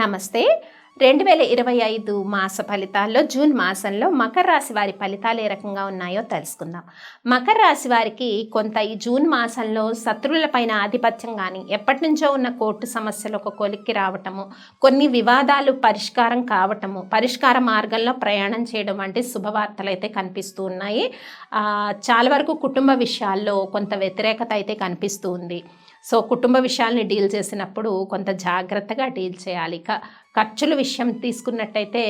నమస్తే. 2025 మాస ఫలితాల్లో జూన్ మాసంలో మకర రాశి వారి ఫలితాలు ఏ రకంగా ఉన్నాయో తెలుసుకుందాం. మకర రాశి వారికి కొంత ఈ జూన్ మాసంలో శత్రువులపైన ఆధిపత్యం కానీ, ఎప్పటి నుంచో ఉన్న కోర్టు సమస్యలు ఒక కొలిక్కి రావటము, కొన్ని వివాదాలు పరిష్కారం కావటము, పరిష్కార మార్గంలో ప్రయాణం చేయడం వంటి శుభవార్తలు అయితే కనిపిస్తూ ఉన్నాయి. చాలా వరకు కుటుంబ విషయాల్లో కొంత వ్యతిరేకత అయితే కనిపిస్తూ ఉంది. సో కుటుంబ విషయాల్ని డీల్ చేసినప్పుడు కొంత జాగ్రత్తగా డీల్ చేయాలి. ఖర్చుల విషయం తీసుకున్నట్టయితే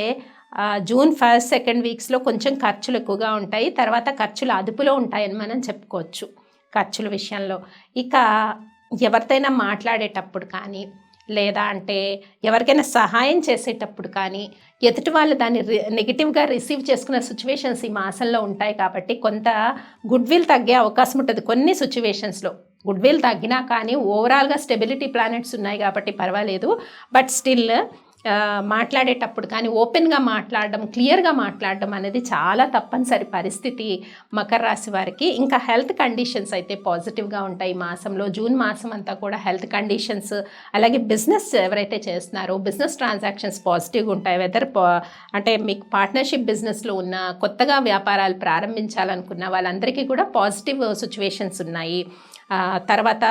జూన్ 1st, 2nd వీక్స్లో కొంచెం ఖర్చులు ఎక్కువగా ఉంటాయి. తర్వాత ఖర్చులు అదుపులో ఉంటాయని మనం చెప్పుకోవచ్చు. ఖర్చుల విషయంలో ఇక ఎవరితోనైనా మాట్లాడేటప్పుడు కానీ, లేదా అంటే ఎవరికైనా సహాయం చేసేటప్పుడు కానీ, ఎదుటి వాళ్ళు దాన్ని నెగిటివ్గా రిసీవ్ చేసుకున్న సిచ్యువేషన్స్ ఈ మాసంలో ఉంటాయి. కాబట్టి కొంత గుడ్ విల్ తగ్గే అవకాశం ఉంటుంది. కొన్ని సిచ్యువేషన్స్లో గుడ్ విల్ తగ్గినా కానీ ఓవరాల్గా స్టెబిలిటీ ప్లానెట్స్ ఉన్నాయి కాబట్టి పర్వాలేదు. బట్ స్టిల్ మాట్లాడేటప్పుడు కానీ ఓపెన్గా మాట్లాడడం, క్లియర్గా మాట్లాడడం అనేది చాలా తప్పనిసరి పరిస్థితి మకర రాశి వారికి. ఇంకా హెల్త్ కండిషన్స్ అయితే పాజిటివ్గా ఉంటాయి ఈ మాసంలో. జూన్ మాసం అంతా కూడా హెల్త్ కండిషన్స్, అలాగే బిజినెస్ ఎవరైతే చేస్తున్నారో బిజినెస్ ట్రాన్సాక్షన్స్ పాజిటివ్గా ఉంటాయి. అంటే మీకు పార్ట్నర్షిప్ బిజినెస్లో ఉన్న, కొత్తగా వ్యాపారాలు ప్రారంభించాలనుకున్న వాళ్ళందరికీ కూడా పాజిటివ్ సిచ్యువేషన్స్ ఉన్నాయి. తర్వాత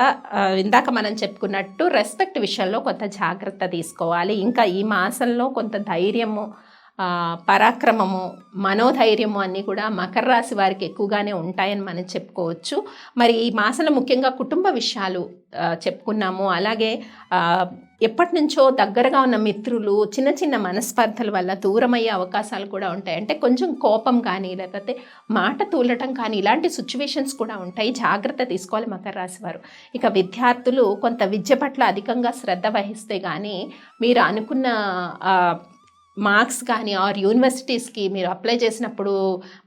ఇందాక మనం చెప్పుకున్నట్టు రెస్పెక్ట్ విషయంలో కొంత జాగ్రత్త తీసుకోవాలి. ఇంకా ఈ మాసంలో కొంత ధైర్యము, పరాక్రమము, మనోధైర్యము అన్నీ కూడా మకర రాశి వారికి ఎక్కువగానే ఉంటాయని మనం చెప్పుకోవచ్చు. మరి ఈ మాసంలో ముఖ్యంగా కుటుంబ విషయాలు చెప్పుకున్నాము. అలాగే ఎప్పటి నుంచో దగ్గరగా ఉన్న మిత్రులు చిన్న చిన్న మనస్పర్ధల వల్ల దూరమయ్యే అవకాశాలు కూడా ఉంటాయి. అంటే కొంచెం కోపం కానీ, లేకపోతే మాట తూలటం కానీ, ఇలాంటి సిచ్యువేషన్స్ కూడా ఉంటాయి. జాగ్రత్త తీసుకోవాలి మకర రాశి వారు. ఇక విద్యార్థులు కొంత విద్య పట్ల అధికంగా శ్రద్ధ వహిస్తే కానీ మీరు అనుకున్న మార్క్స్ కానీ ఆర్ యూనివర్సిటీస్కి మీరు అప్లై చేసినప్పుడు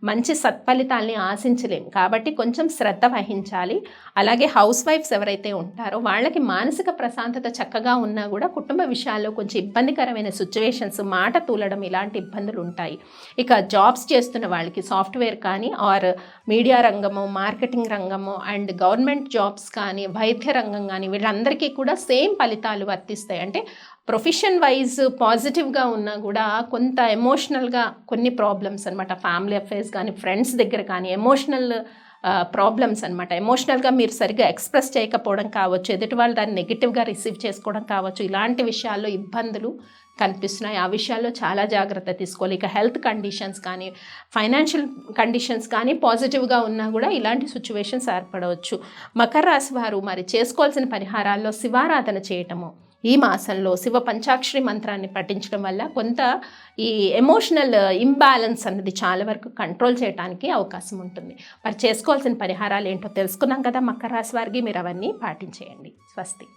మంచి సత్ఫలితాలని ఆశించలేం. కాబట్టి కొంచెం శ్రద్ధ వహించాలి. అలాగే హౌస్ వైఫ్స్ ఎవరైతే ఉంటారో వాళ్ళకి మానసిక ప్రశాంతత చక్కగా ఉన్నా కూడా కుటుంబ విషయాల్లో కొంచెం ఇబ్బందికరమైన సిచ్యువేషన్స్, మాట తూలడం, ఇలాంటి ఇబ్బందులు ఉంటాయి. ఇక జాబ్స్ చేస్తున్న వాళ్ళకి సాఫ్ట్వేర్ కానీ ఆర్ మీడియా రంగము, మార్కెటింగ్ రంగము అండ్ గవర్నమెంట్ జాబ్స్ కానీ, వైద్య రంగం కానీ వీళ్ళందరికీ కూడా సేమ్ ఫలితాలు వర్తిస్తాయి. అంటే ప్రొఫెషన్ వైజ్ పాజిటివ్గా ఉన్నా కూడా కొంత ఎమోషనల్గా కొన్ని ప్రాబ్లమ్స్ అనమాట. ఫ్యామిలీ అఫైర్స్ కానీ, ఫ్రెండ్స్ దగ్గర కానీ ఎమోషనల్ ప్రాబ్లమ్స్ అనమాట. ఎమోషనల్గా మీరు సరిగ్గా ఎక్స్ప్రెస్ చేయకపోవడం కావచ్చు, ఎదుటి వాళ్ళు దాన్ని నెగిటివ్గా రిసీవ్ చేసుకోవడం కావచ్చు, ఇలాంటి విషయాల్లో ఇబ్బందులు కనిపిస్తున్నాయి. ఆ విషయాల్లో చాలా జాగ్రత్త తీసుకోవాలి. ఇక హెల్త్ కండిషన్స్ కానీ, ఫైనాన్షియల్ కండిషన్స్ కానీ పాజిటివ్గా ఉన్నా కూడా ఇలాంటి సిచ్యువేషన్స్ ఏర్పడవచ్చు. మకర రాశి వారు మరి చేసుకోవాల్సిన పరిహారాల్లో శివారాధన చేయటము, ఈ మాసంలో శివ పంచాక్షరి మంత్రాన్ని పఠించడం వల్ల కొంత ఈ ఎమోషనల్ ఇంబ్యాలెన్స్ అన్నది చాలా వరకు కంట్రోల్ చేయడానికి అవకాశం ఉంటుంది. మరి చేసుకోవాల్సిన పరిహారాలు ఏంటో తెలుసుకున్నాం కదా మకర రాశి వారికి. మీరు అవన్నీ పాటించేయండి. స్వస్తి.